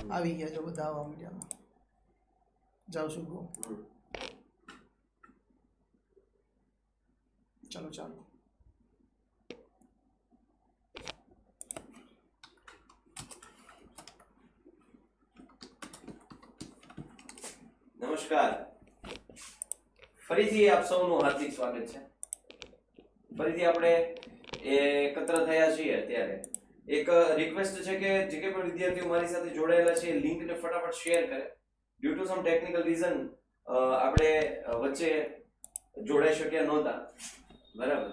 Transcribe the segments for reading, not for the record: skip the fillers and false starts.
આવી ગયા જો બધા આવવા મીડિયામાં જાઉં છું ગો ચાલો ચાલો નમસ્કાર ફરીથી આપ સૌનું હાર્દિક સ્વાગત છે ફરીથી આપણે એકત્ર થયા છીએ અત્યારે એક રિક્વેસ્ટ છે કે જે કે પણ વિદ્યાર્થીઓ મારી સાથે જોડાયેલા છે લિંકને ફટાફટ શેર કરે due to some technical reason આપણે વચ્ચે જોડાઈ શક્યા નહોતા બરાબર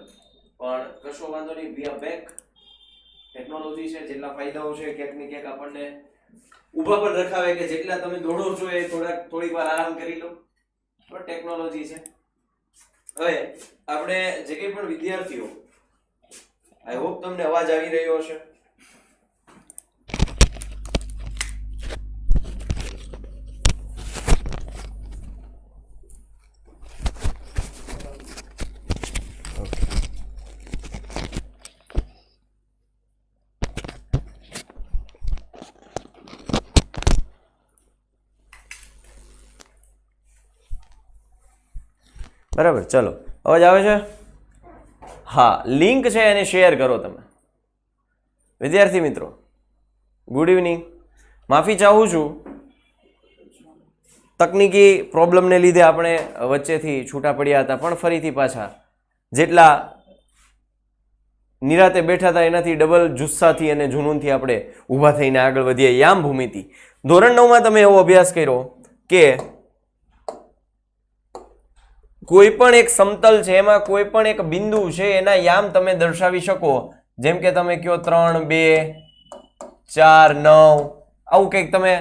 પણ કશો વાંધો નહીં વી આર બેક ટેકનોલોજી છે જેટલા ફાયદાઓ છે ક્યાંક ને ક્યાંક આપણને ઊભા પણ રખાવે કે જેટલા તમે દોડો છો એ થોડીક વાર આરામ કરી લો પણ ટેકનોલોજી છે હવે આપણે જે કંઈ પણ વિદ્યાર્થીઓ આઈ હોપ તમને અવાજ આવી રહ્યો હશે બરાબર ચલો અવાજ આવે છે હા લિંક છે એને શેર કરો તમે વિદ્યાર્થી મિત્રો ગુડ ઇવનિંગ માફી ચાહું છું તકનીકી પ્રોબ્લેમને લીધે આપણે વચ્ચેથી છૂટા પડ્યા હતા પણ ફરીથી પાછા જેટલા નિરાતે બેઠા હતા એનાથી ડબલ જુસ્સાથી અને જુનૂનથી આપણે ઊભા થઈને આગળ વધીએ યામ ભૂમિતિ ધોરણ 9માં તમે એવો અભ્યાસ કર્યો કે કોઈ પણ એક સમતલ છે એમાં કોઈ પણ એક બિંદુ છે એના યામ તમે દર્શાવી શકો જેમ કે તમે કયો 3 2 4 9 આવું કંઈક તમે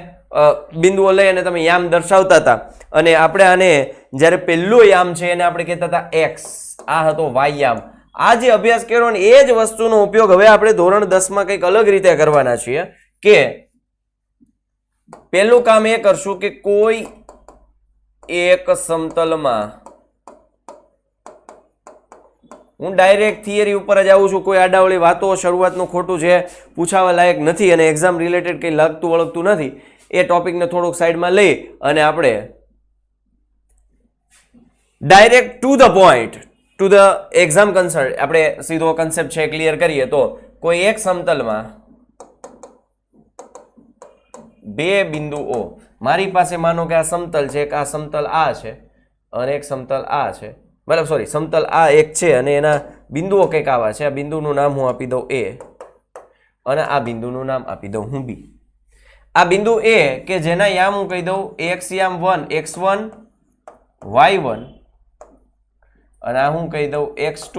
બિંદુઓ લઈ અને તમે યામ દર્શાવતા હતા અને આપણે આને જ્યારે પહેલો યામ છે એને આપણે કહેતા હતા x આ હતો y યામ આ જે અભ્યાસ કર્યો ને એ જ વસ્તુનો ઉપયોગ હવે આપણે ધોરણ 10માં કંઈક અલગ રીતે કરવાના છીએ કે પહેલું કામ એ કરશું કે કોઈ એક સમતલમાં હું ડાયરેક્ટ થિયરી ઉપર જ આવું છું કોઈ આડાવળી વાતો શરૂઆતનું ખોટું છે પૂછાવા લાયક નથી અને એક્ઝામ રિલેટેડ કંઈ લાગતું વળગતું નથી એ ટોપિકને થોડુંક સાઈડમાં લઈ અને આપણે direct to the point to the exam concert આપણે સીધો કન્સેપ્ટ છે ક્લિયર કરીએ તો કોઈ એક સમતલમાં બે બિંદુઓ મારી પાસે માનો કે આ સમતલ છે કે આ સમતલ આ છે અને એક સમતલ આ છે બરાબર સોરી સમતલ આ એક છે અને એના બિંદુઓ કંઈક આવા છે આ બિંદુનું નામ હું આપી દઉં એ અને આ બિંદુનું નામ આપી દઉં હું બી આ બિંદુ એ કે જેના યામ હું કહી દઉં x યામ 1 x1 y1 અને આ હું કહી દઉં x2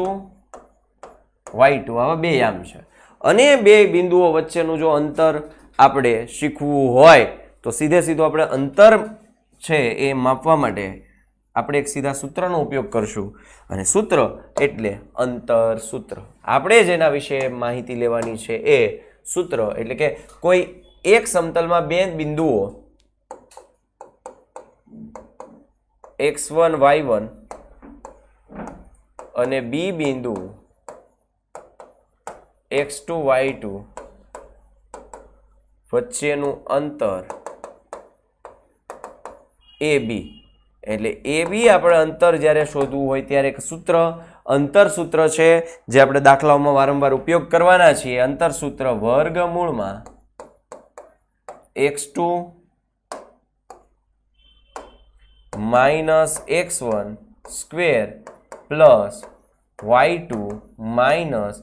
y2 આવા બે યામ છે અને બે બિંદુઓ વચ્ચેનું જો અંતર આપણે શીખવું હોય તો સીધે સીધું આપણે અંતર છે એ માપવા માટે આપણે એક સીધા સૂત્રનો ઉપયોગ કરશું અને સૂત્ર એટલે અંતર સૂત્ર આપણે જેના વિશે માહિતી લેવાની છે એ સૂત્ર એટલે કે કોઈ એક સમતલમાં બે બિંદુઓ x1 y1 અને બી બિંદુ x2 y2 વચ્ચેનું અંતર AB એટલે એ બી આપણે અંતર જ્યારે શોધવું હોય ત્યારે એક સૂત્ર અંતર સૂત્ર છે જે આપણે દાખલાઓમાં વારંવાર ઉપયોગ કરવાના છીએ અંતર સૂત્ર વર્ગમૂળમાં x2 minus x1 square plus y2 minus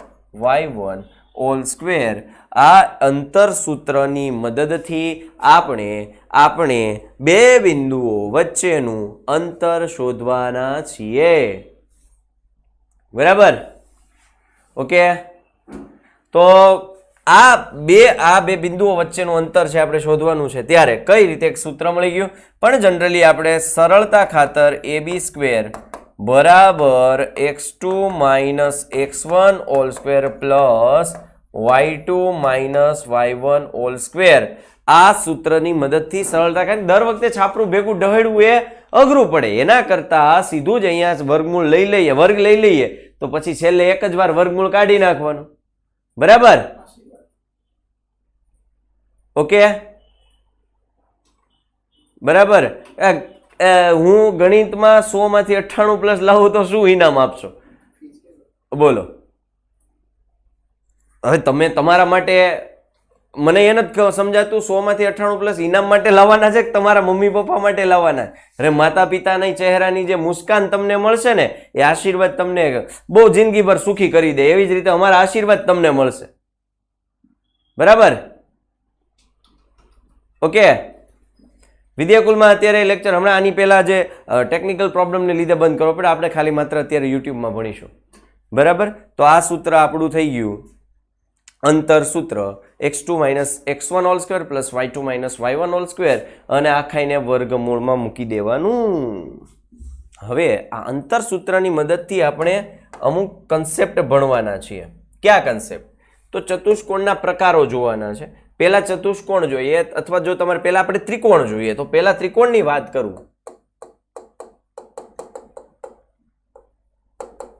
y1 all square આ અંતર સૂત્રની મદદથી આપણે બે બિંદુઓ વચ્ચેનું અંતર શોધવાના છીએ બરાબર ઓકે તો આ બે બિંદુઓ વચ્ચેનું અંતર છે આપણે શોધવાનું છે ત્યારે કઈ રીતે એક સૂત્ર મળી ગયું પણ જનરલી આપણે સરળતા ખાતર ab સ્ક્વેર બરાબર x2 minus x1 all square plus y2 minus y1 all square આ સૂત્રની મદદથી સરળતા ખાતર દર વખતે છાપરું ભેગું ઢહેડવું એ અઘરું પડે એના કરતા સીધું જ અહીંયા વર્ગમૂળ લઈ લઈએ વર્ગ લઈ લઈએ તો પછી છેલ્લે એક જ વાર વર્ગમૂળ કાઢી નાખવાનું બરાબર ઓકે બરાબર. હું ગણિતમાં 100 માંથી 98 પ્લસ લાવું તો શું ઇનામ આપશો? બોલો. હવે તમે તમારા માટે મને એ નથી સમજાતું 100 માંથી 98 પ્લસ ઇનામ માટે લાવવાના છે કે તમારા મમ્મી પપ્પા માટે લાવવાના? અરે માતા પિતાની ચહેરાની જે મુસ્કાન તમને મળશે ને એ આશીર્વાદ તમને બહુ જિંદગીભર સુખી કરી દે. એવી જ રીતે અમારા આશીર્વાદ તમને મળશે. બરાબર? ઓકે. વિદ્યાકુલમાં અત્યારે લેક્ચર હમણાં આની પહેલા જે ટેકનિકલ પ્રોબ્લેમને લીધે બંધ કરવો પડે, આપણે ખાલી માત્ર અત્યારે યુટ્યુબમાં ભણીશું. બરાબર? તો આ સૂત્ર આપણું થઈ ગયું અંતર સૂત્ર x2 - x1 whole square plus y2 - y1 whole square, અને આખાઈને વર્ગમૂળમાં મૂકી દેવાનું. હવે આ અંતર સૂત્રની મદદથી આપણે અમુક કન્સેપ્ટ ભણવાના છીએ. કયા કન્સેપ્ટ? તો ચતુષ્કોણના પ્રકારો જોવાના છે. પહેલા ચતુષ્કોણ જોઈએ, અથવા જો તમારે પહેલા આપણે ત્રિકોણ જોઈએ તો પહેલા ત્રિકોણની વાત કરું.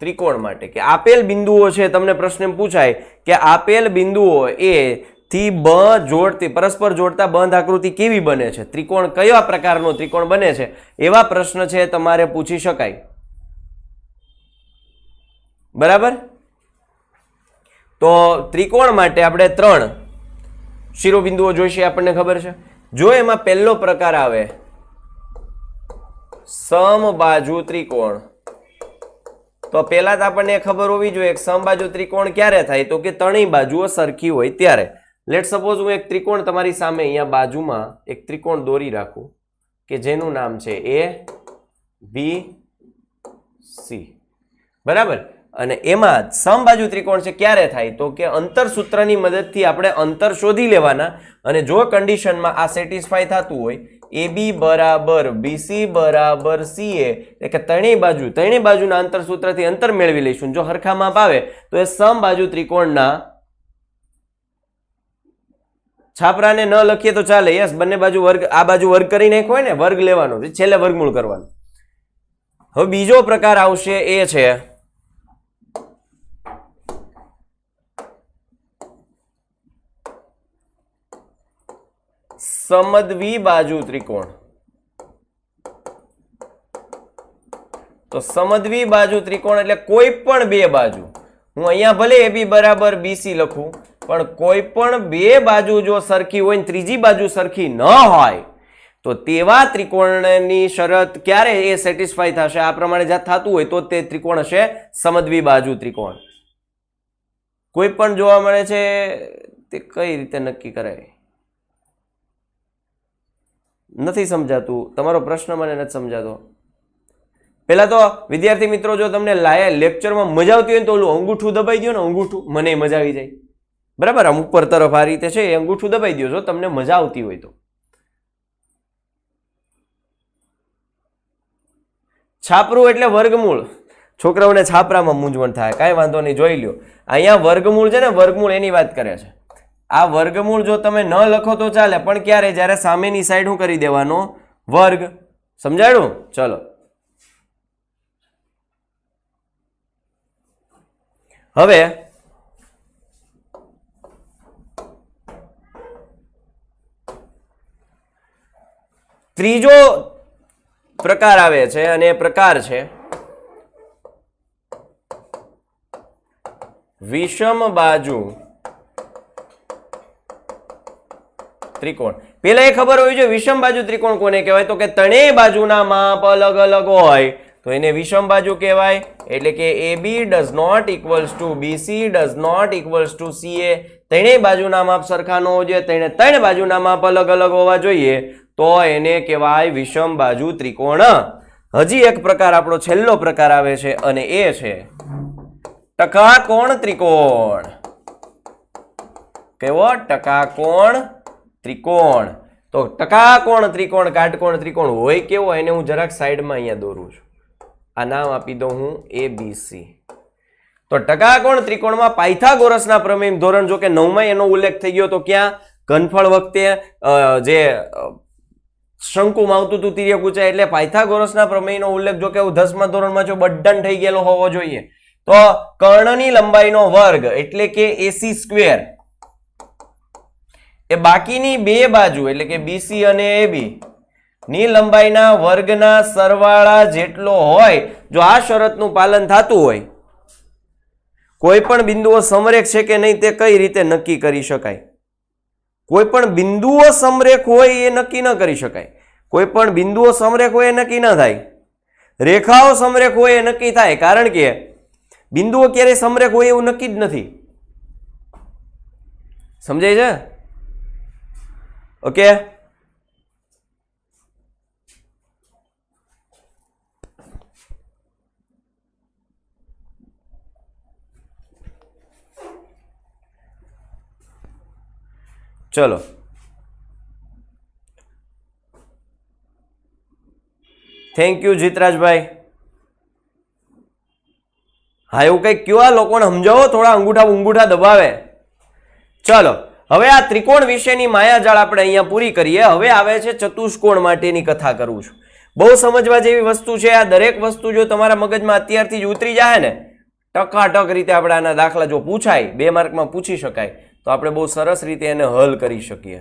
ત્રિકોણ માટે કે આપેલ બિંદુઓ છે, તમને પ્રશ્ન પૂછાય કે આપેલ બિંદુઓ એ થી બ જોડતી પરસ્પર જોડતા બંધ આકૃતિ કેવી બને છે? ત્રિકોણ કયા પ્રકારનો ત્રિકોણ બને છે? એવા પ્રશ્ન છે તમારે પૂછી શકાય. બરાબર? તો ત્રિકોણ માટે આપણે 3 શિરોબિંદુઓ જોઈશે, આપણને ખબર છે. જો એમાં પહેલો પ્રકાર આવે સમબાજુ ત્રિકોણ, તો પહેલા તો આપણને ખબર હોવી જોઈએ કે સમબાજુ ત્રિકોણ ક્યારે થાય? તો કે ત્રણેય બાજુઓ સરખી હોય ત્યારે. લેટ સપોઝ હું એક ત્રિકોણ તમારી સામે અહીંયા બાજુમાં એક ત્રિકોણ દોરી રાખું કે જેનું નામ છે ABC. બરાબર? અને એમાં સમબાજુ ત્રિકોણ છે ક્યારે થાય? તો કે અંતર સૂત્રની મદદથી આપણે અંતર શોધી લેવાના, અને જો કન્ડિશનમાં આ સેટિસ્ફાય થતું હોય AB બરાબર BC બરાબર CA, એટલે કે ત્રણેય બાજુના અંતર સૂત્રથી અંતર મેળવી લઈશું. જો હરખા માપ આવે તો એ સમબાજુ ત્રિકોણના છાપરાને ન લખીએ તો ચાલે. યસ, બંને બાજુ વર્ગ, આ બાજુ વર્ગ કરી નાખ્યો હોય ને, વર્ગ લેવાનો, છેલ્લે વર્ગમૂળ કરવાનું. હવે બીજો પ્રકાર આવશે, એ છે સમદ્વિ બાજુ ત્રિકોણ. તો સમદ્વિ બાજુ ત્રિકોણ એટલે કોઈ પણ બે બાજુ, હું અહીંયા ભલે AB બરાબર BC લખું, પણ કોઈ પણ બે બાજુ જો સરખી હોય ને ત્રીજી બાજુ સરખી ન હોય તો તેવા ત્રિકોણની શરત ક્યારે એ સેટિસ્ફાય થશે? આ પ્રમાણે જ્યાં થતું હોય તો તે ત્રિકોણ હશે સમદ્વિ બાજુ ત્રિકોણ. કોઈ પણ જોવા મળે છે તે કઈ રીતે નક્કી કરાય? નથી સમજાતું. તમારો પ્રશ્ન મને નથી સમજાતો. પહેલા તો વિદ્યાર્થી મિત્રો, જો તમને લેક્ચરમાં મજા આવતી હોય તો ઓલું અંગૂઠું દબાઈ દો ને, અંગૂઠું, મને મજા આવી જાય. બરાબર? આમ ઉપર તરફ આ રીતે છે, એ અંગૂઠું દબાઈ દો જો તમને મજા આવતી હોય તો. છાપરું એટલે વર્ગમૂળ. છોકરાઓને છાપરામાં મૂંઝવણ થાય, કાંઈ વાંધો નહીં, જોઈ લ્યો. અહીંયા વર્ગમૂળ છે ને, વર્ગમૂળ એની વાત કરે છે. આ વર્ગમૂળ જો તમે ન લખો તો ચાલે, પણ ક્યારે? જ્યારે સામેની સાઈડ શું કરી દેવાનો? વર્ગ. સમજાયું? ચલો હવે ત્રીજો પ્રકાર આવે છે, અને એ પ્રકાર છે વિષમ બાજુ ત્રિકોણ. પેલા એ ખબર હોવી જોઈએ વિષમ બાજુ ત્રિકોણ કોને કહેવાય? તો કે ત્રણેય બાજુના માપ અલગ અલગ હોય તો એને વિષમ બાજુ કહેવાય. એટલે કે AB does not equals to BC does not equals to CA. ત્રણેય બાજુના માપ સરખા ન હોવા જોઈએ, ત્રણ બાજુના માપ અલગ અલગ હોવા જોઈએ, તો એને કહેવાય વિષમ બાજુ ત્રિકોણ. હજી એક પ્રકાર, આપણો છેલ્લો પ્રકાર આવે છે, અને એ છે ટકાકોણ ત્રિકોણ. કેવો? ટકાકોણ ત્રિકોણ. તો ટકાકોણ ત્રિકોણ, કાટકોણ ત્રિકોણ હોય કેવો? એને હું જરાક સાઈડમાં અહીંયા દોરું છું. આ નામ આપી દઉં હું ABC. તો ટકાકોણ ત્રિકોણમાં પાયથાગોરસના પ્રમેય ધોરણ, જો કે 9માં એનો ઉલ્લેખ થઈ ગયો તો ક્યાં? ઘનફળ વખતે જે શંકુમાં આવતું હતું તિર્યક ઊંચાઈ, એટલે પાયથાગોરસના પ્રમેયનો ઉલ્લેખ જો કે 10મા ધોરણમાં જો બડ્ડન થઈ ગયેલો હોવો જોઈએ. તો કર્ણની લંબાઈનો વર્ગ એટલે કે AC સ્ક્વેર એ બાકીની બે બાજુ એટલે કે BC અને AB ની લંબાઈના વર્ગના સરવાળા જેટલો હોય, જો આ શરતનું પાલન થતું હોય, કોઈ પણ બિંદુઓ સમરેખ છે કે નહીં તે કઈ રીતે નક્કી કરી શકાય? કોઈ પણ બિંદુઓ સમરેખ હોય એ નક્કી ન કરી શકાય. કોઈ પણ બિંદુઓ સમરેખ હોય એ નક્કી ન થાય. રેખાઓ સમરેખ હોય એ નક્કી થાય, કારણ કે બિંદુઓ ક્યારેય સમરેખ હોય એવું નક્કી જ નથી. સમજાય છે? ઓકે, ચલો થેન્ક યુ જીતરાજભાઈ. હા એવું કઈક કયો, આ લોકોને સમજાવો, થોડા અંગૂઠા દબાવે. ચલો હવે આ ત્રિકોણ વિશેની માયાજાળ આપણે અહીંયા પૂરી કરીએ. હવે આવે છે ચતુષ્કોણ માટેની કથા કરું છું. બહુ સમજવા જેવી વસ્તુ છે આ. દરેક વસ્તુ જો તમારા મગજમાં અત્યારથી જ ઉતરી જાય ને, ટકાટક રીતે આપણે આના દાખલા જો પૂછાય, 2 માર્કમાં પૂછી શકાય, તો આપણે બહુ સરસ રીતે એને હલ કરી શકીએ.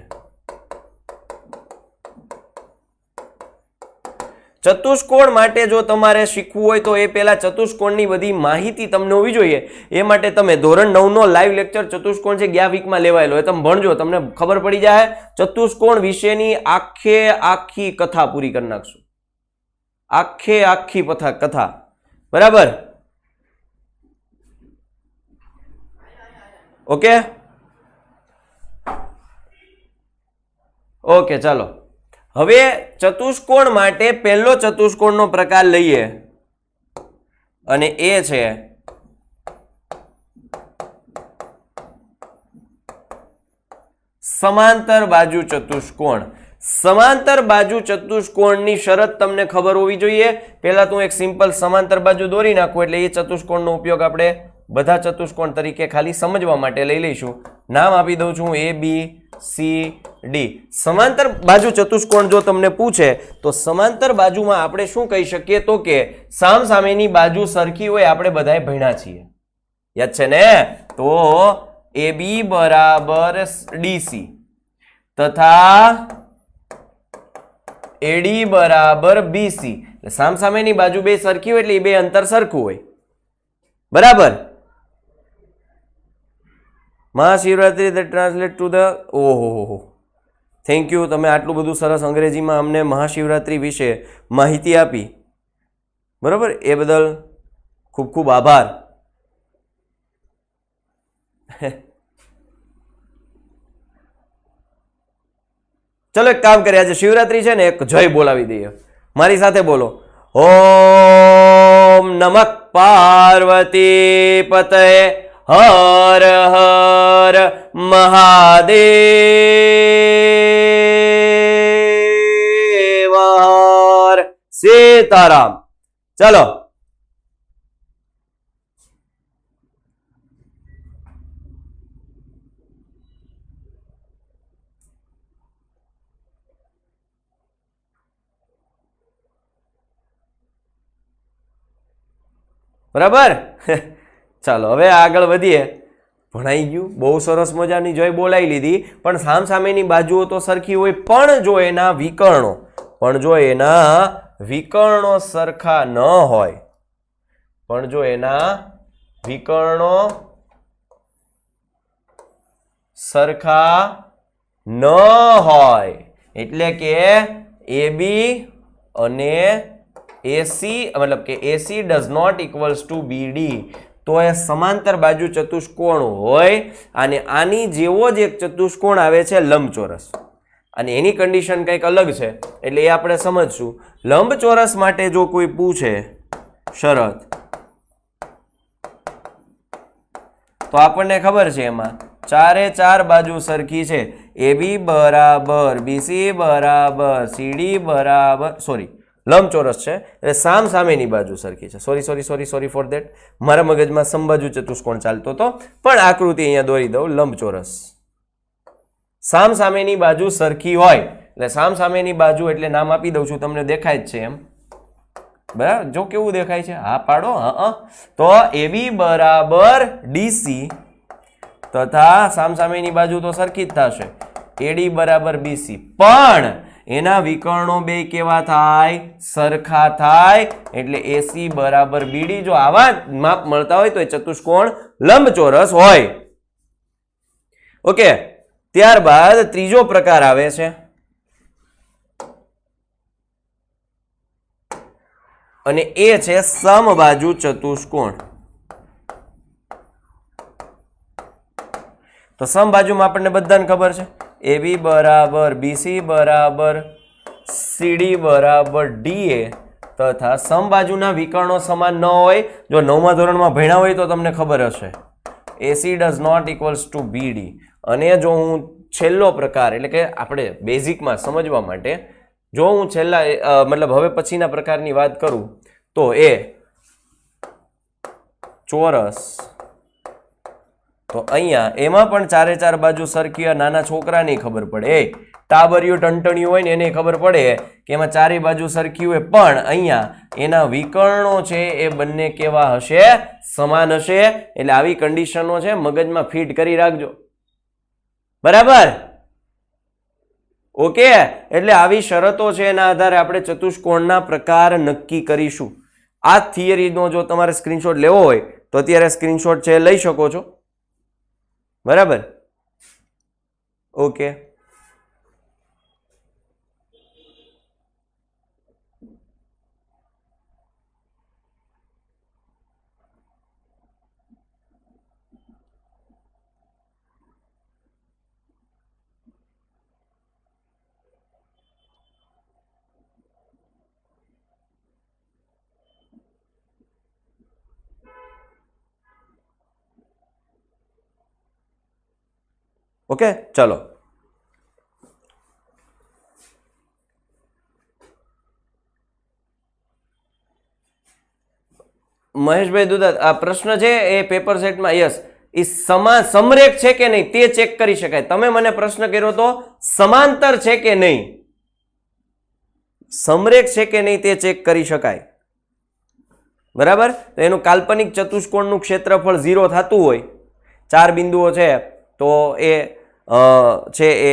ચતુષ્કોણ માટે જો તમારે શીખવું હોય તો એ પહેલા ચતુષ્કોણની બધી માહિતી તમને હોવી જોઈએ. એ માટે તમે ધોરણ 9 નો લાઈવ લેક્ચર ચતુષ્કોણ છે ગયા વીકમાં લેવાયેલો, એ તમે ભણજો, તમને ખબર પડી જાય. ચતુષ્કોણ વિશેની આખી કથા પૂરી કરી નાખશું. આખી કથા, બરાબર? ઓકે ચાલો હવે ચતુષ્કોણ માટે પહેલો ચતુષ્કોણનો પ્રકાર લઈએ અને એ છે સમાંતર બાજુ ચતુષ્કોણ. સમાંતર બાજુ ચતુષ્કોણની શરત તમને ખબર હોવી જોઈએ. પહેલા તો એક સિમ્પલ સમાંતર બાજુ દોરી નાખું એટલે એ ચતુષ્કોણનો ઉપયોગ આપણે બધા ચતુષ્કોણ તરીકે ખાલી સમજવા માટે લઈ લઈશું. નામ આપી દઉં છું A B C D. સમાંતર બાજુ ચતુષ્કોણ જો તમને પૂછે તો સમાંતર બાજુમાં આપણે શું કહી શકીએ? તો કે સામસામેની બાજુ સરખી હોય, આપણે બધાએ ભણ્યા છીએ, યાદ છે ને? તો AB બરાબર DC તથા AD બરાબર BC. સામસામેની બાજુ બે સરખી હોય એટલે એ બે અંતર સરખું હોય, બરાબર? Mahashivratri that translate to the ઓહો થેન્ક યુ, તમે આટલું બધું સરસ અંગ્રેજીમાં અમને મહાશિવરાત્રી વિશે માહિતી આપી, બરાબર? એ બદલ ખૂબ ખૂબ આભાર. ચલો એક કામ કરીએ, આજે શિવરાત્રી છે ને, એક જય બોલાવી દઈએ. મારી સાથે બોલો, ઓમ નમઃ પાર્વતી પતયે હર હર મહાદેવ હર સીતારામ. ચલો બરાબર. ચાલો હવે આગળ વધીએ. ભણાઈ ગયું, બહુ સરસ મજાની જય બોલાવી લીધી. પણ સામસામેની બાજુઓ તો સરખી હોય, પણ જો એના વિકર્ણો સરખા ન હોય, એટલે કે AB અને AC મતલબ કે AC does not equals to BD, તો એ સમાંતર બાજુ ચતુષ્કોણ હોય અને આની જેવો જ એક ચતુષ્કોણ આવે છે લંબચોરસ, અને એની કન્ડિશન કંઈક અલગ છે, એટલે એ આપણે સમજશું. લંબચોરસ માટે જો કોઈ પૂછે શરત તો આપણને ખબર છે એમાં 4 બાજુ સરખી છે. AB બરાબર BC બરાબર CD બરાબર લંબચોરસ છે એટલે સામસામેની બાજુ સરખી છે. સોરી ફોર ધેટ, મારા મગજમાં સમબાજુ ચતુષ્કોણ ચાલતો હતો, પણ આકૃતિ અહીંયા દોરી દઉં. લંબચોરસ સામસામેની બાજુ સરખી હોય એટલે સામસામેની બાજુ એટલે નામ આપી દઉં છું, તમને દેખાય જ છે એમ, બરાબર? જો કેવું દેખાય છે, હા પાડો. તો AB બરાબર DC તથા સામસામેની બાજુ તો સરખી જ થશે, AD બરાબર BC. પણ એના વિકર્ણો બે કેવા થાય? સરખા થાય. એટલે AC બરાબર BD. જો આવા માપ મળતા હોય તો એ ચતુષ્કોણ લંબચોરસ હોય. ઓકે, ત્યારબાદ ત્રીજો પ્રકાર આવે છે અને એ છે સમબાજુ ચતુષ્કોણ. તો સમબાજુમાં આપણને બધાને ખબર છે AB બરાબર BC બરાબર CD બરાબર DA તથા સમબાજુના વિકર્ણો સમાન ન હોય. જો 9મા ધોરણમાં ભણ્યા હોય તો તમને ખબર હશે AC does not equals to BD. અને જો હું છેલ્લો પ્રકાર એટલે કે આપણે બેઝિકમાં સમજવા માટે જો હું છેલ્લા મતલબ હવે પછીના પ્રકારની વાત કરું તો એ ચોરસ. તો અહીંયા એમાં પણ ચારે ચાર બાજુ સરખી. નાના છોકરાને ખબર પડે, ટાબરિયું ટંટણિયું હોય ને એને ખબર પડે કે એમાં ચારે બાજુ સરખી હોય, પણ અહીંયા એના વિકર્ણો છે એ બંને કેવા હશે? સમાન હશે. એટલે આવી કન્ડિશનો છે મગજમાં ફિટ કરી રાખજો. બરાબર? ઓકે, એટલે આવી શરતો છે એના આધારે આપણે ચતુષ્કોણના પ્રકાર નક્કી કરીશું. આ થિયરીનો જો તમારે સ્ક્રીનશોટ લેવો હોય તો અત્યારે સ્ક્રીનશોટ છે લઈ શકો છો. બરાબર? ઓકે, ઓકે, ચલો. મહેશભાઈ દુધાત, આ પ્રશ્ન છે એ પેપર સેટમાં યસ એ સમરેખ છે કે નહીં તે ચેક કરી શકાય. તમે મને પ્રશ્ન કર્યો તો સમાંતર છે કે નહીં, સમરેખ છે કે નહીં તે ચેક કરી શકાય. બરાબર? તો એનું કાલ્પનિક ચતુષ્કોણનું ક્ષેત્રફળ 0 થતું હોય, 4 બિંદુઓ છે તો એ છે એ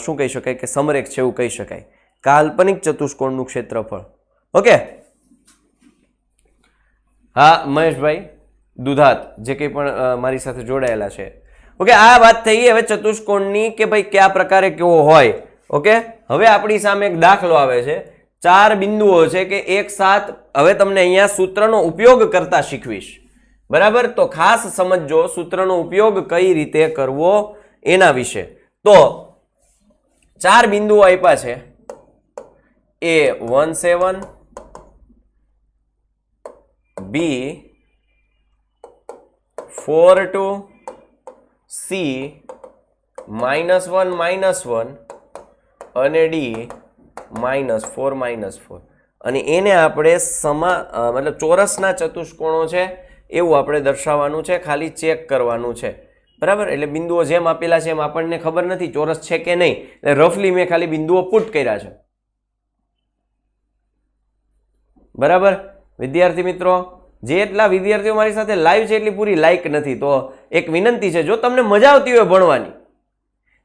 શું કહી શકાય કે સમરેખ છે એવું કહી શકાય. કાલ્પનિક ચતુષ્કોણનું ક્ષેત્રફળ. ઓકે, હા મહેશભાઈ દુધાત જે કંઈ પણ મારી સાથે જોડાયેલા છે. ઓકે, આ વાત થઈ હવે ચતુષ્કોણની કે ભાઈ કયા પ્રકારે કેવો હોય. ઓકે, હવે આપણી સામે એક દાખલો આવે છે. 4 બિંદુઓ છે કે એક સાથ. હવે તમને અહીંયા સૂત્રનો ઉપયોગ કરતા શીખવીશ. બરાબર? તો ખાસ સમજજો સૂત્રનો ઉપયોગ કઈ રીતે કરવો એના વિશે. તો 4 બિંદુઓ આપ્યા છે. A17, B42, C -1 -1 અને D -4 -4. અને એને આપણે મતલબ ચોરસના ચતુષ્કોણો છે એવું આપણે દર્શાવવાનું છે, ખાલી ચેક કરવાનું છે. બરાબર? એટલે બિંદુઓ જેમ આપેલા છે એમ આપણને ખબર નથી ચોરસ છે કે નહીં, એટલે રફલી મેં ખાલી બિંદુઓ પુટ કર્યા છે. બરાબર? વિદ્યાર્થી મિત્રો, જેટલા વિદ્યાર્થીઓ મારી સાથે લાઈવ છે એટલી પૂરી લાઈક નથી. તો એક વિનંતી છે, જો તમને મજા આવતી હોય ભણવાની,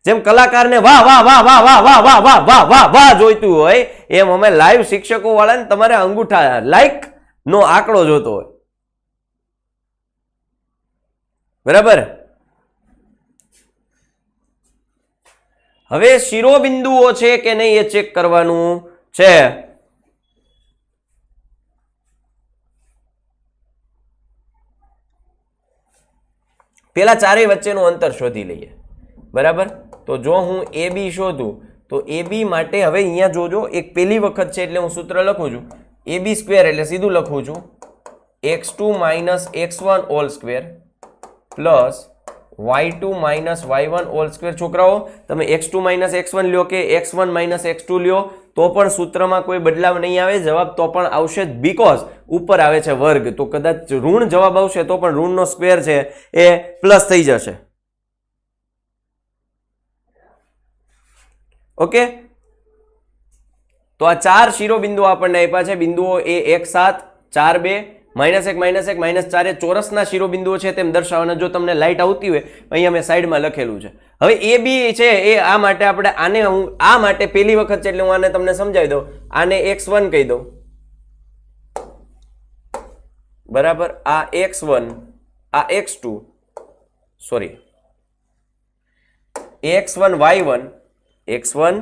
જેમ કલાકારને વાહ વાહ વાહ વાહ વાહ વાહ વાહ વાહ વાહ વાહ વાહ જોઈતું હોય એમ અમે લાઈવ શિક્ષકો વાળાને તમારે અંગૂઠા લાઈક નો આંકડો જોતો હોય. બરાબર? હવે શિરોબિંદુઓ છે કે નહીં એ ચેક કરવાનું છે. પેલા ચારેય વચ્ચેનું અંતર શોધી લઈએ. બરાબર? તો જો હું AB શોધું તો AB માટે હવે અહીંયા જોજો, એક પહેલી વખત છે એટલે હું સૂત્ર લખું છું AB² એટલે સીધું લખું છું x2 - x1 whole square plus y2 - y1 whole square. છોકરાઓ તમે x2 - x1 લ્યો કે x1 - x2 લ્યો તો પણ સૂત્રમાં કોઈ બદલાવ નહીં આવે, જવાબ તો પણ આવશે જ, બીકોઝ ઉપર આવે છે વર્ગ. તો કદાચ ઋણ જવાબ આવશે તો પણ ઋણનો સ્ક્વેર છે એ પ્લસ થઈ જશે. ઓકે, તો આ 4 શિરોબિંદુઓ આપણને આપ્યા છે. બિંદુઓ A1 7 4 2 -1 એ ચોરસના શિરોબિંદુઓ છે તેમ દર્શાવવાના. જો તમને લાઇટ આવતી હોય અહીંયા મેં સાઈડમાં લખેલું છે. હવે એ બી છે એ આ માટે આપણે આને હું આ માટે પહેલી વખત છે એટલે હું આને તમને સમજાવી દઉં. આને x1 કહી દઉં, બરાબર. આ x1, આ x2, sorry x1 y1, x1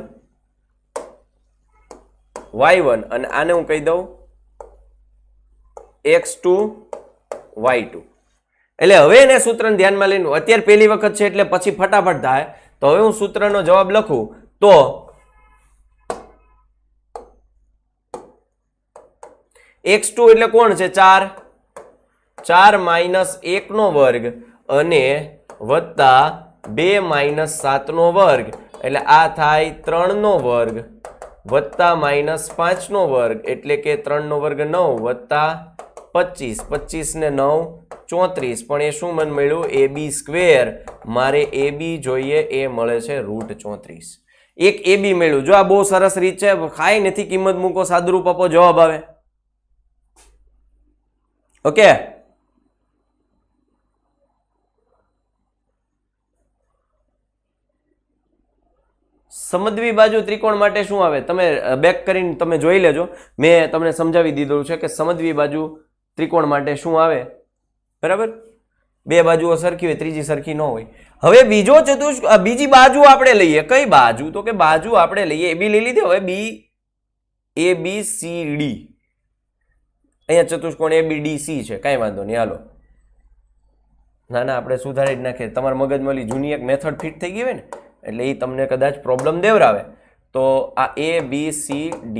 y1 અને આને હું કહી દઉં x2 y2. એટલે હવે એને સૂત્રને ધ્યાનમાં લઈને અત્યારે પહેલી વખત છે એટલે પછી ફટાફટ થાય. તો હવે હું સૂત્રનો જવાબ લખું તો x2 એટલે કોણ છે? 4 -1 નો વર્ગ અને વત્તા 2 - 7 નો વર્ગ એટલે આ થાય 3 નો વર્ગ વત્તા -5 નો વર્ગ એટલે કે 3 નો વર્ગ 9 વત્તા 25, 25 ને 9 34. પણ એ શું મને મળ્યું? AB². મારે AB જોઈએ એ મળે છે √34. એક AB મળ્યું. જો આ બહુ સરસ રીત છે, ખાઈ નથી કિંમત મૂકો, સાદુરૂપ આપો, જવાબ આવે. ઓકે, સમદ્વિ બાજુ ત્રિકોણ માટે શું આવે? તમે બેક કરીને તમે જોઈ લેજો. મેં તમને સમજાવી દીધું છે કે સમદ્વિ બાજુ ત્રિકોણ માટે શું આવે, બરાબર. બે બાજુઓ સરખી હોય, ત્રીજી સરખી ન હોય. હવે બીજો બીજી બાજુ આપણે લઈએ. કઈ બાજુ? તો કે બાજુ આપણે લઈએ AB લઈ લીધી. હવે ABCD, અહીંયા ચતુષ્કોણ ABDC છે, કાંઈ વાંધો નહીં, હાલો. ના આપણે સુધારી જ નાખીએ. તમારા મગજમાં ઓલી જૂની એક મેથડ ફિટ થઈ ગઈ હોય ને એટલે એ તમને કદાચ પ્રોબ્લેમ દેવરાવે. તો આ ABCD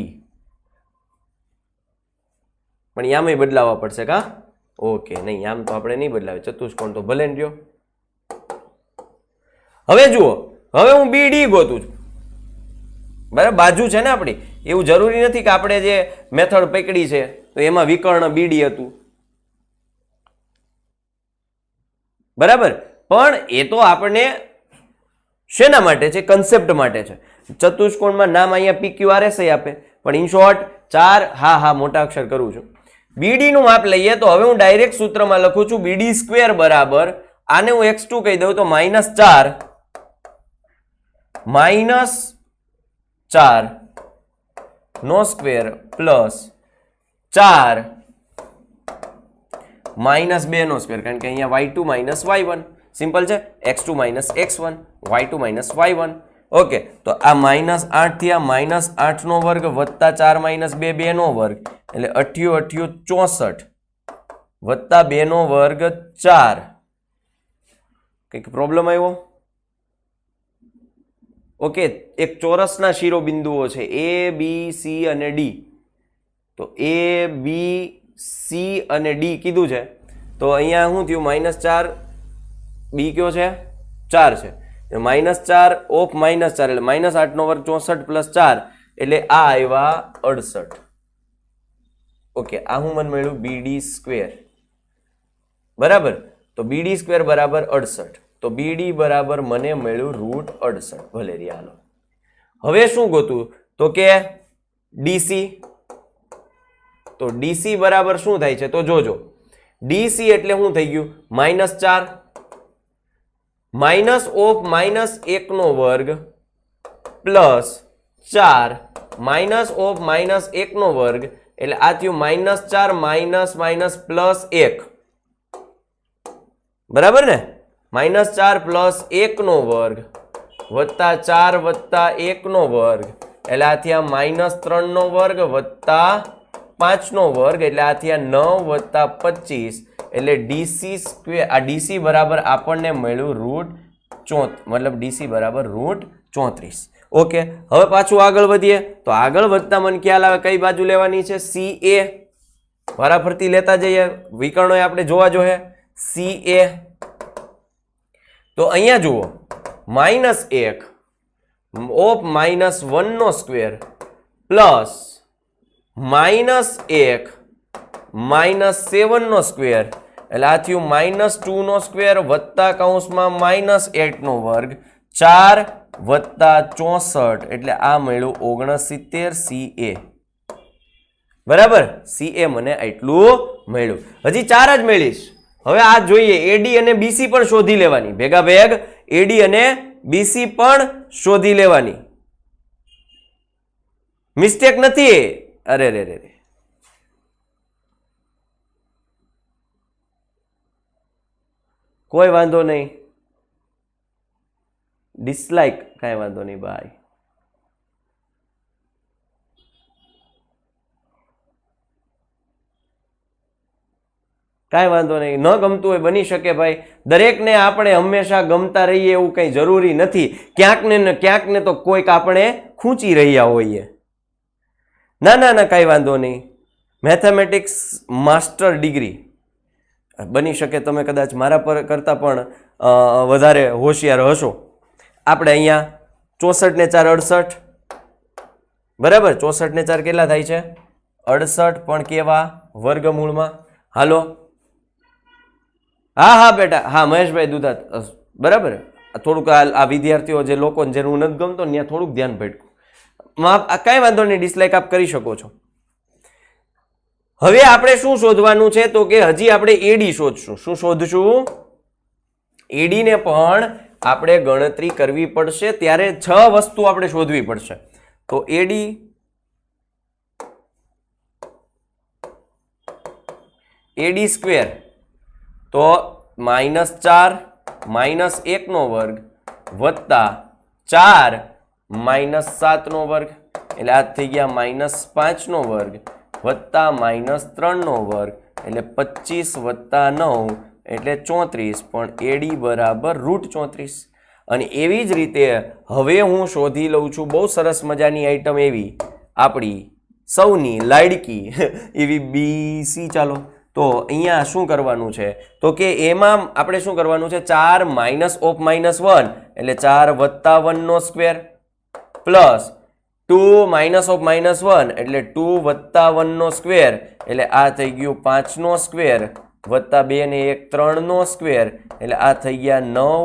પણ આમાં બદલાવવા પડશે કા? ઓકે, નહીં આમ તો આપણે નહીં બદલાવે. ચતુષ્કોણ તો ભલે રહ્યો. હવે જુઓ, હવે હું BD ગોતું છું, બરાબર. બાજુ છે ને આપણી, એવું જરૂરી નથી કે આપણે જે મેથડ પકડી છે તો એમાં વિકર્ણ BD હતું, બરાબર. પણ એ તો આપણને શેના માટે છે? કન્સેપ્ટ માટે છે. ચતુષ્કોણમાં નામ અહીંયા PQRS આપે, પણ ઇન શોર્ટ 4, હા મોટા અક્ષર કરું છું. BD નું માપ લઈએ તો હવે હું ડાયરેક્ટ સૂત્રમાં લખું છું BD² બરાબર, આને હું x2 કહી દઉં તો -4 નો સ્ક્વેર પ્લસ 4 -2 નો સ્ક્વેર, કારણ કે અહીંયા y2 - y1 સિમ્પલ છે. x2 - x1, y2 - y1. Okay, તો આ -8 થી આ -8 નો વર્ગ વત્તા 4 - 2 2 નો વર્ગ એટલે 8 8 64 વત્તા 2 નો વર્ગ 4. કઈક પ્રોબ્લેમ આવ્યો? ઓકે, એક ચોરસના શિરોબિંદુઓ છે A, B, C અને D. તો A, B, C અને D કીધું છે. તો અહીંયા શું થયું? -4, B કયો છે? 4 છે. -4 ઓફ -4 એટલે -8 નો વર્ગ 64 પ્લસ 4 એટલે આ આવ્યા 68. ઓકે, આ હું મને મળ્યું BD², બરાબર. તો BD² બરાબર 68. તો BD બરાબર મને મળ્યું √68. ભલે રી, હાલો. હવે શું ગોતું? તો કે DC. તો DC બરાબર શું થાય છે? તો જોજો, DC એટલે શું થઈ ગયું? -4 માઇનસ ઓફ -1 નો વર્ગ પ્લસ 4 માઇનસ ઓફ -1 નો વર્ગ એટલે આ થયું -4 માઇનસ પ્લસ 1, બરાબર ને? -4 પ્લસ 1 નો વર્ગ વત્તા 4 વત્તા 1 નો વર્ગ એટલે આ થયા -3 નો વર્ગ વત્તા 5 નો વર્ગ એટલે આ થયા 9 વત્તા 25 એટલે DC². આ DC બરાબર આપણને મળ્યું મતલબ DC બરાબર √34. ઓકે, હવે પાછું આગળ વધીએ તો આગળ વધતા મને ખ્યાલ આવે કઈ બાજુ લેવાની છે? CA. વારાફરતી લેતા જઈએ, વિકર્ણો આપણે જોવા જોઈએ. CA. તો અહીંયા જુઓ, -1 ઓફ -1 નો સ્ક્વેર પ્લસ -1 -7 નો સ્ક્વેર એટલે આ થયું -2 નો સ્ક્વેર વત્તા કૌંસમાં -8 નો વર્ગ 4 વત્તા 64 એટલે આ મળ્યું 69 CA. બરાબર, CA મને આટલું મળ્યું. હજી 4 જ મેળવીશ. હવે આ જોઈએ AD અને BC પણ શોધી લેવાની, ભેગા ભેગ AD અને BC પણ શોધી લેવાની. મિસ્ટેક નથી. અરે રે રે, કોઈ વાંધો નહીં. ડિસલાઇક કાંઈ વાંધો નહીં ભાઈ. કાંઈ વાંધો નહીં. ન ગમતું હોય બની શકે ભાઈ. દરેકને આપણે હંમેશા ગમતા રહીએ એવું કંઈ જરૂરી નથી. ક્યાંક ને તો કોઈક આપણે ખૂંચી રહ્યા હોઈએ. ના ના ના, કાંઈ વાંધો નહીં. મેથેમેટિક્સ માસ્ટર ડિગ્રી બની શકે તમે કદાચ મારા પર કરતાં પણ વધારે હોશિયાર હશો. આપણે અહીંયા 64 ને 4 68, બરાબર. 64 ને 4 કેટલા થાય છે? 68, પણ કેવા? વર્ગમૂળમાં. હાલો, હા હા બેટા, હા મહેશભાઈ દુધાત, બરાબર. થોડુંક આ વિદ્યાર્થીઓ જે લોકો જેનું નથી ગમતો ત્યાં થોડુંક ધ્યાન ભટકું. કાંઈ વાંધો નહીં, ડિસલાઇક આપ કરી શકો છો. હવે આપણે શું શોધવાનું છે? તો કે હજી આપણે એડી શોધશું. શું શોધશું? એડીને પણ આપણે ગણતરી કરવી પડશે. ત્યારે 6 વસ્તુ આપણે શોધવી પડશે. તો એડી સ્ક્વેર તો -4 -1 નો વર્ગ વત્તા 4 -7 નો વર્ગ, એટલે આ થઈ ગયા -5 નો વર્ગ વત્તા -3 નો વર્ગ, એટલે 25 વત્તા 9 એટલે 34. પણ એડી બરાબર √34. અને એવી જ રીતે હવે હું શોધી લઉં છું બહુ સરસ મજાની આઈટમ, એવી આપણી સૌની લાડકી એવી BC. ચાલો, તો અહીંયા શું કરવાનું છે? તો કે એમાં આપણે શું કરવાનું છે? 4 -1 એટલે 4 વત્તા 1 નો સ્ક્વેર પ્લસ 2 -1 એટલે 2 વત્તા 1 નો સ્ક્વેર, એટલે આ થઈ ગયું 5 નો સ્ક્વેર વત્તા 2 ને 1 3 નો સ્ક્વેર, એટલે આ થઈ ગયા 9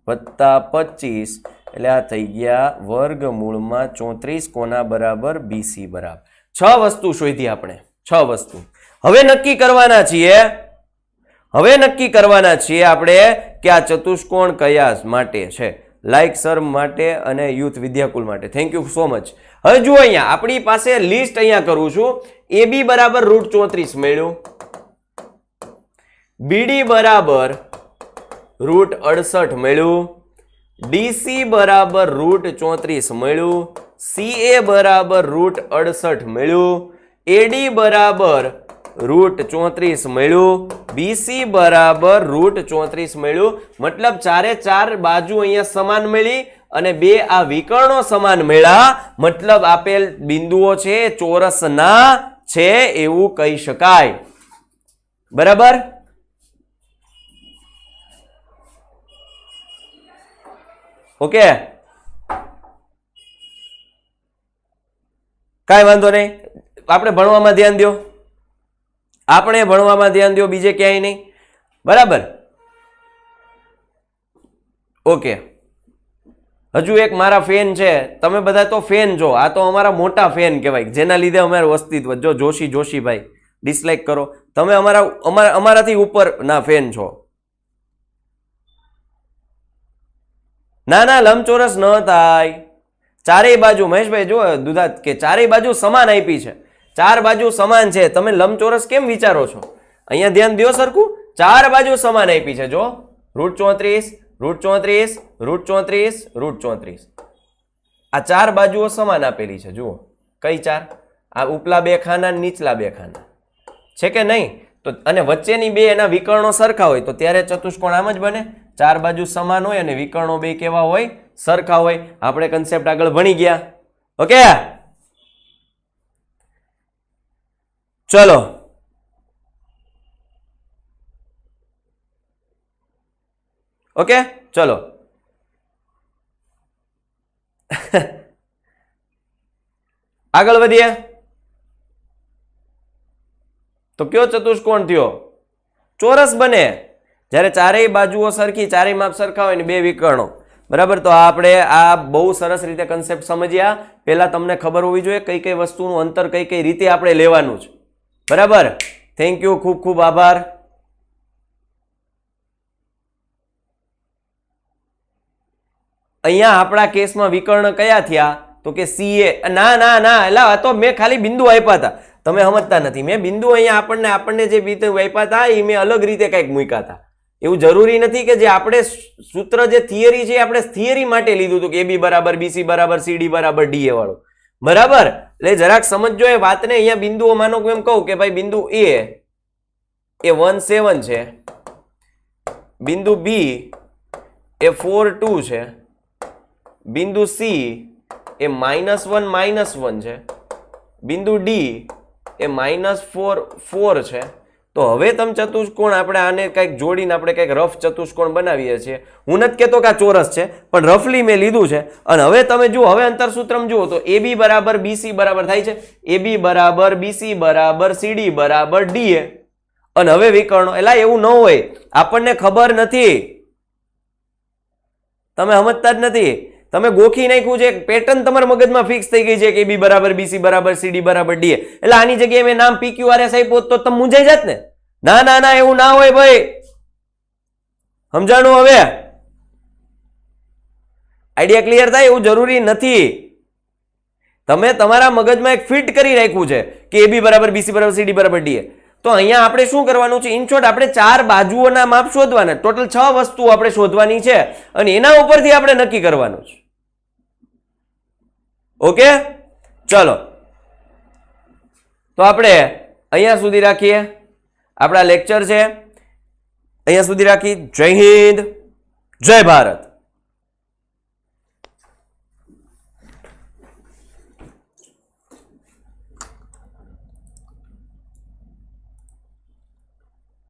વત્તા 25, એટલે આ થઈ ગયા વર્ગમૂળમાં 34. કોના બરાબર? BC બરાબર. 6 વસ્તુ શોધી આપણે, 6 વસ્તુ. હવે નક્કી કરવાના છીએ આપણે કે આ ચતુષ્કોણ કયા માટે છે. લાઈક સર માટે અને યુથ વિદ્યાકુલ માટે થેન્ક યુ સો મચ. હવે જુઓ, અહીંયા આપણી પાસે લિસ્ટ અહીંયા કરું છું. AB બરાબર √34 મળ્યું, BD બરાબર √68 મળ્યું, DC બરાબર √34 મળ્યું, CA બરાબર √68 મળ્યું, AD બરાબર √34 મળ્યું, BC બરાબર √34 મળ્યું. મતલબ 4 બાજુ અહીંયા સમાન મળી અને 2 આ વિકર્ણો સમાન મળ્યા. મતલબ આપેલ બિંદુઓ છે ચોરસના છે એવું કહી શકાય. બરાબર. ઓકે, કાંઈ વાંધો નહીં. આપણે ભણવામાં ધ્યાન દો, બીજે ક્યાંય નહીં. બરાબર. ઓકે, હજુ એક મારા ફેન છે. તમે બધા તો ફેન છો, આ તો અમારા મોટા ફેન કહેવાય, જેના લીધે અમારું અસ્તિત્વ. જો જોશીભાઈ ડિસલાઇક કરો. તમે અમારાથી ઉપર ના ફેન છો. ના ના, લંબચોરસ ન થાય. ચારેય બાજુ મહેશભાઈ જો દુધાત કે ચારેય બાજુ સમાન આપી છે. 4 બાજુ સમાન છે. તમે લંબચોરસ કેમ વિચારો છો? અહીંયા ધ્યાન દો સરખું. 4 બાજુ સમાન આપી છે. જો √34 √34 √34 √34, આ 4 બાજુઓ સમાન આપેલી છે. જુઓ કઈ 4? આ ઉપલા 2 ખાના, નીચલા 2 ખાના છે કે નહીં? તો અને વચ્ચેની 2 એના વિકર્ણો સરખા હોય તો ત્યારે ચતુષ્કોણ આમ જ બને. 4 બાજુ સમાન હોય અને વિકર્ણો 2 કેવા હોય? સરખા હોય. આપણે કન્સેપ્ટ આગળ ભણી ગયા. ઓકે, ચલો. ઓકે, ચલો. આગળ વધીએ. તો કયો ચતુષ્કોણ થયો? ચોરસ બને. જ્યારે ચારેય બાજુઓ સરખી, ચારેય માપ સરખા હોય ને 2 વિકર્ણો. બરાબર. તો આપણે આ બહુ સરસ રીતે કન્સેપ્ટ સમજ્યા. પહેલા તમને ખબર હોવી જોઈએ કઈ કઈ વસ્તુનું અંતર કઈ કઈ રીતે આપણે લેવાનું છે. બરાબર. થેન્ક યુ, ખૂબ ખૂબ આભાર. અહીંયા આપણા કેસમાં વિકર્ણ કયા થયા તો કે CA. ના ના ના એલા તો મેં ખાલી બિંદુ આપ્યા હતા, તમે સમજતા નથી. મેં બિંદુ અહીંયા આપણને જે બિંદુ આપ્યા હતા એ મેં અલગ રીતે કંઈક મૂક્યા હતા. એવું જરૂરી નથી કે જે આપણે સૂત્ર જે થિયરી છે આપણે થિયરી માટે લીધું હતું કે AB બરાબર BC બરાબર CD બરાબર DA વાળું. બરાબર. એટલે જરાક સમજજો એ વાતને. અહીંયા બિંદુઓ માનો એમ કહું કે ભાઈ બિંદુ A એ 1 7 છે, બિંદુ B એ 4 2 છે, બિંદુ C એ -1 -1 છે, બિંદુ D એ -4 4 છે. તો હવે તમે ચતુષ્કોણ આપણે આને કંઈક જોડીને આપણે કંઈક રફ ચતુષ્કોણ બનાવીએ છીએ. હું નથી કહેતો કે આ ચોરસ છે, પણ રફલી મેં લીધું છે. અને હવે તમે જુઓ, હવે અંતરસૂત્રમ જુઓ તો AB બરાબર BC બરાબર થાય છે, AB બરાબર BC બરાબર CD બરાબર DA. અને હવે વિકર્ણો, એલા એવું ન હોય, આપણને ખબર નથી, તમે સમજતા જ નથી. તમે ગોખી નાખ્યું છે, પેટર્ન તમારા મગજમાં ફિક્સ થઈ ગઈ છે કે AB બરાબર BC બરાબર CD બરાબર DA. એટલે આની જગ્યાએ મેં નામ PQRS આપ્યું તો તમે મૂંઝાઈ જાત ને. ના ના ના એવું ના હોય ભાઈ. સમજાણું? હવે આઈડિયા ક્લિયર થાય? એવું જરૂરી નથી. તમે તમારા મગજમાં એક ફિટ કરી રાખ્યું છે કે AB બરાબર BC બરાબર CD બરાબર DA. તો અહીંયા આપણે શું કરવાનું છે? ઇન શોર્ટ આપણે 4 બાજુઓના માપ શોધવાના. ટોટલ 6 વસ્તુઓ આપણે શોધવાની છે અને એના ઉપરથી આપણે નક્કી કરવાનું છે. ઓકે, ચલો તો આપણે અહીંયા સુધી રાખીએ. આપણા લેક્ચર છે અહીંયા સુધી રાખી. જય હિન્દ, જય ભારત.